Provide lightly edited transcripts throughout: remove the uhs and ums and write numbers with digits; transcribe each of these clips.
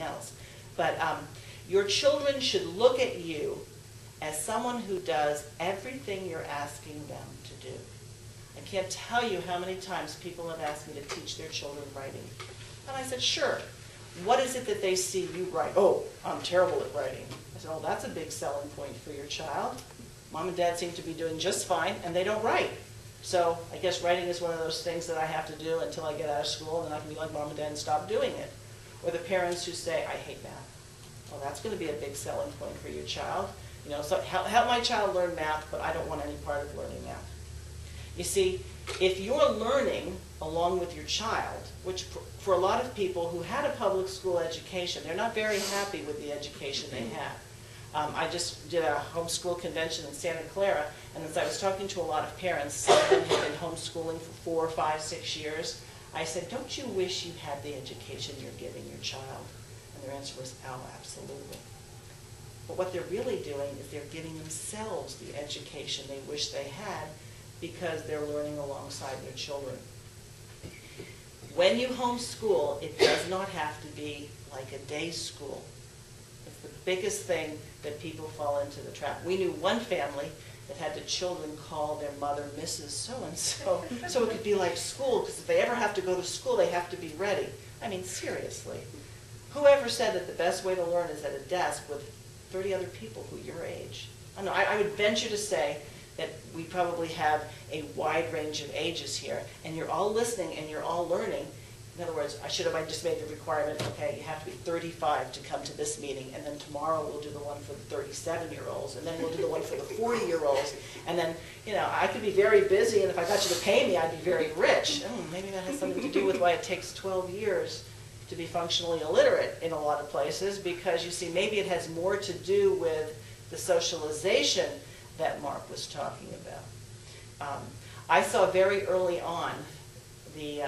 else. But your children should look at you as someone who does everything you're asking them to do. I can't tell you how many times people have asked me to teach their children writing. And I said, sure. What is it that they see you write? Oh, I'm terrible at writing. I said, oh, that's a big selling point for your child. Mom and dad seem to be doing just fine, and they don't write. So I guess writing is one of those things that I have to do until I get out of school, and then I can be like Mom and Dad and stop doing it. Or the parents who say, I hate math. Well, that's going to be a big selling point for your child. You know, so help my child learn math, but I don't want any part of learning math. You see, if you're learning along with your child, which for a lot of people who had a public school education, they're not very happy with the education they had. I just did a homeschool convention in Santa Clara, and as I was talking to a lot of parents, some of them had been homeschooling for 4, 5, 6 years, I said, don't you wish you had the education you're giving your child? And their answer was, oh, absolutely. But what they're really doing is they're giving themselves the education they wish they had because they're learning alongside their children. When you homeschool, it does not have to be like a day school. It's the biggest thing that people fall into the trap. We knew one family that had the children call their mother Mrs. So-and-so, so it could be like school, because if they ever have to go to school, they have to be ready. I mean, seriously. Whoever said that the best way to learn is at a desk with 30 other people who are your age? I don't know, I would venture to say that we probably have a wide range of ages here, and you're all listening and you're all learning. In other words, I just made the requirement, okay, you have to be 35 to come to this meeting, and then tomorrow we'll do the one for the 37-year-olds, and then we'll do the one for the 40-year-olds, and then, you know, I could be very busy, and if I got you to pay me, I'd be very rich. Maybe that has something to do with why it takes 12 years to be functionally illiterate in a lot of places, because you see, maybe it has more to do with the socialization that Mark was talking about. I saw very early on the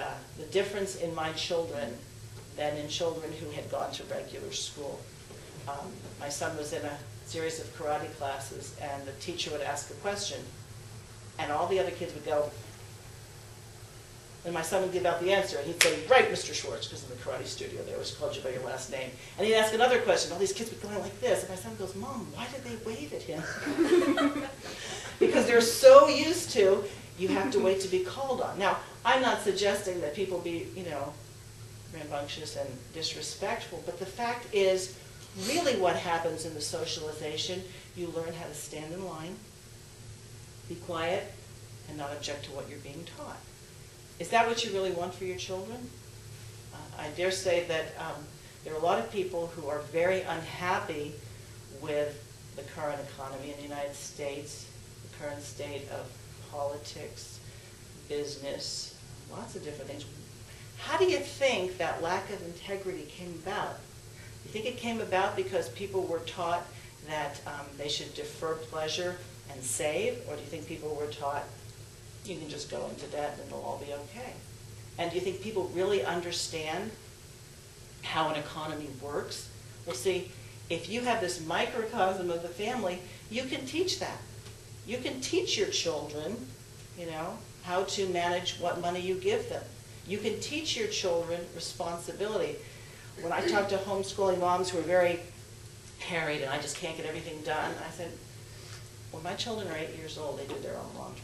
difference in my children than in children who had gone to regular school. My son was in a series of karate classes, and the teacher would ask a question, and all the other kids would go, and my son would give out the answer, and he'd say, right, Mr. Schwartz, because in the karate studio they always called you by your last name. And he'd ask another question. All these kids would go in like this, and my son goes, Mom, why did they wave at him? Because they're so used to, you have to wait to be called on. Now, I'm not suggesting that people be, you know, rambunctious and disrespectful, but the fact is, really what happens in the socialization, you learn how to stand in line, be quiet, and not object to what you're being taught. Is that what you really want for your children? I dare say that there are a lot of people who are very unhappy with the current economy in the United States, the current state of politics, business, lots of different things. How do you think that lack of integrity came about? Do you think it came about because people were taught that they should defer pleasure and save, or do you think people were taught you can just go into debt and it'll all be okay? And do you think people really understand how an economy works? Well, see, if you have this microcosm of the family, you can teach that. You can teach your children, you know, how to manage what money you give them. You can teach your children responsibility. When I talk to homeschooling moms who are very harried and I just can't get everything done, I said, when my children are 8 years old, they do their own laundry.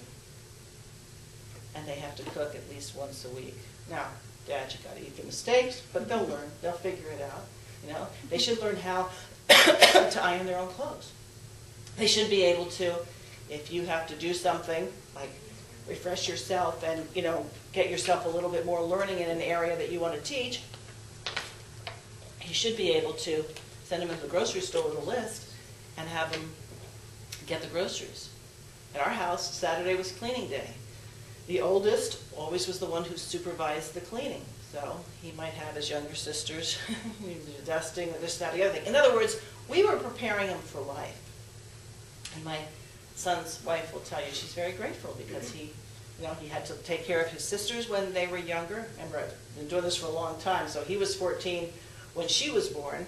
And they have to cook at least once a week. Now, Dad, you got to eat your mistakes, but they'll learn. They'll figure it out. You know, they should learn how to iron their own clothes. They should be able to, if you have to do something like refresh yourself and, you know, get yourself a little bit more learning in an area that you want to teach, you should be able to send them to the grocery store with a list and have them get the groceries. At our house, Saturday was cleaning day. The oldest always was the one who supervised the cleaning. So he might have his younger sisters dusting or this, that, the other thing. In other words, we were preparing him for life. And my son's wife will tell you she's very grateful because he had to take care of his sisters when they were younger. Remember, I've been doing this for a long time, so he was 14 when she was born.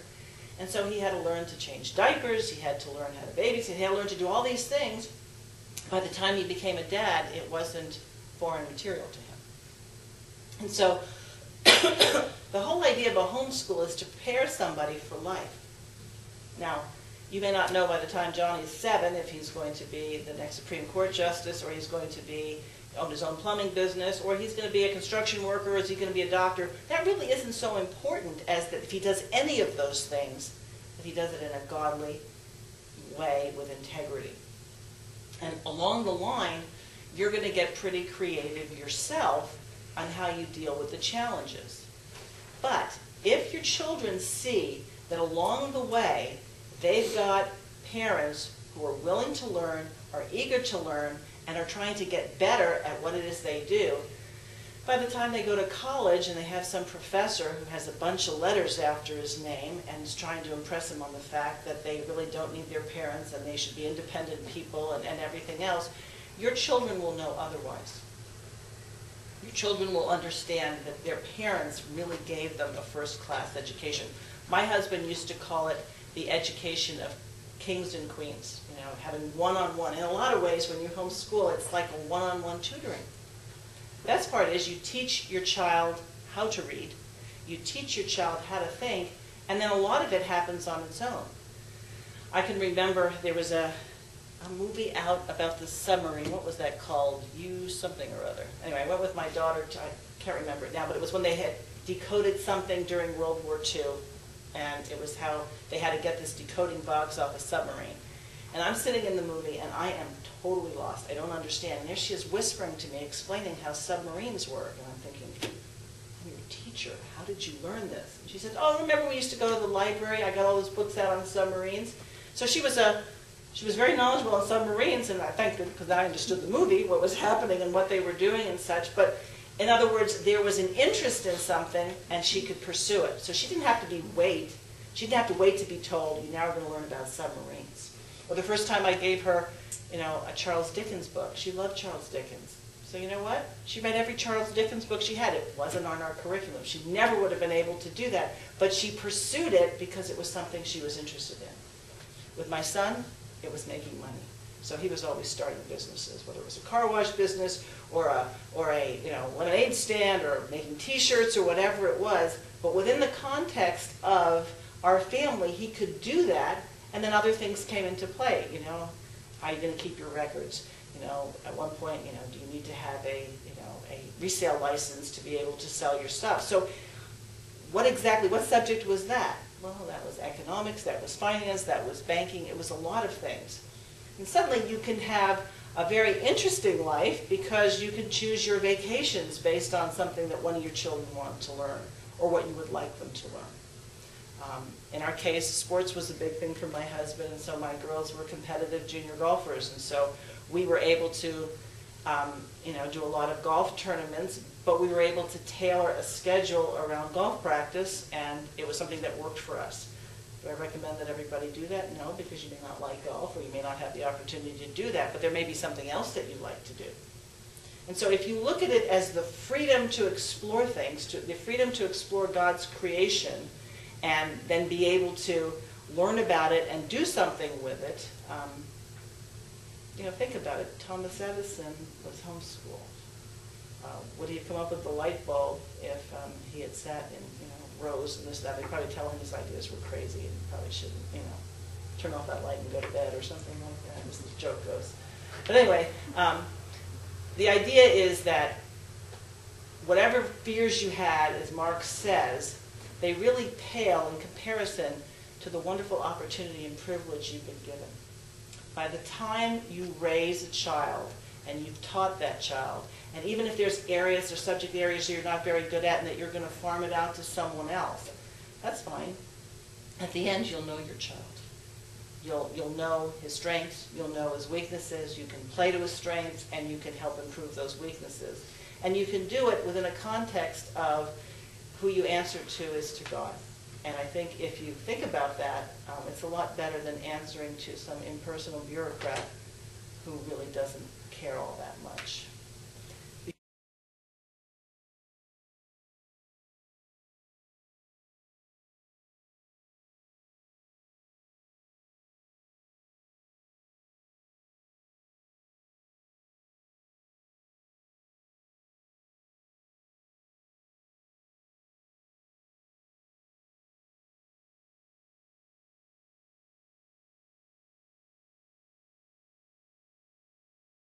And so he had to learn to change diapers, he had to learn how to babysit, he had to learn to do all these things. By the time he became a dad, it wasn't foreign material to him. And so The whole idea of a homeschool is to prepare somebody for life. Now, you may not know by the time Johnny's 7 if he's going to be the next Supreme Court justice, or he's going to be own his own plumbing business, or he's going to be a construction worker, or is he going to be a doctor. That really isn't so important as that if he does any of those things, that he does it in a godly way with integrity. And along the line, you're going to get pretty creative yourself on how you deal with the challenges. But if your children see that along the way they've got parents who are willing to learn, are eager to learn, and are trying to get better at what it is they do, by the time they go to college and they have some professor who has a bunch of letters after his name and is trying to impress them on the fact that they really don't need their parents and they should be independent people and everything else, your children will know otherwise. Your children will understand that their parents really gave them a first-class education. My husband used to call it the education of kings and queens, you know, having one-on-one. In a lot of ways, when you homeschool, it's like a one-on-one tutoring. The best part is you teach your child how to read, you teach your child how to think, and then a lot of it happens on its own. I can remember there was a movie out about the submarine. What was that called? You something or other. Anyway, I went with my daughter to, I can't remember it now, but it was when they had decoded something during World War II, and it was how they had to get this decoding box off a submarine. And I'm sitting in the movie, and I am totally lost. I don't understand. And there she is whispering to me, explaining how submarines work. And I'm thinking, I'm your teacher. How did you learn this? And she said, oh, remember we used to go to the library? I got all those books out on submarines. So she was very knowledgeable on submarines, and I thanked her because I understood the movie, what was happening and what they were doing and such. But in other words, there was an interest in something, and she could pursue it. So she didn't have to She didn't have to wait to be told, you now are going to learn about submarines. Or the first time I gave her, you know, a Charles Dickens book. She loved Charles Dickens. So you know what? She read every Charles Dickens book she had. It wasn't on our curriculum. She never would have been able to do that. But she pursued it because it was something she was interested in. With my son, it was making money. So he was always starting businesses, whether it was a car wash business or a lemonade stand or making T-shirts or whatever it was. But within the context of our family, he could do that, and then other things came into play. You know, how are you going to keep your records? You know, at one point, you know, do you need to have a resale license to be able to sell your stuff? So what subject was that? Well, that was economics, that was finance, that was banking, it was a lot of things. And suddenly you can have a very interesting life because you can choose your vacations based on something that one of your children wanted to learn or what you would like them to learn. In our case, sports was a big thing for my husband, and so my girls were competitive junior golfers, and so we were able to do a lot of golf tournaments, but we were able to tailor a schedule around golf practice, and it was something that worked for us. Do I recommend that everybody do that? No, because you may not like golf, or you may not have the opportunity to do that, but there may be something else that you'd like to do. And so if you look at it as the freedom to explore things, the freedom to explore God's creation, and then be able to learn about it and do something with it, think about it. Thomas Edison was homeschooled. Would he have come up with the light bulb if he had sat in rows and this, that? They'd probably tell him his ideas were crazy and he probably shouldn't, turn off that light and go to bed or something like that, as the joke goes. But anyway, the idea is that whatever fears you had, as Mark says, they really pale in comparison to the wonderful opportunity and privilege you've been given. By the time you raise a child and you've taught that child, and even if there's areas or subject areas you're not very good at and that you're going to farm it out to someone else, that's fine. At the end, you'll know your child. You'll know his strengths, you'll know his weaknesses, you can play to his strengths, and you can help improve those weaknesses. And you can do it within a context of who you answer to is to God. And I think if you think about that, it's a lot better than answering to some impersonal bureaucrat who really doesn't care all that much.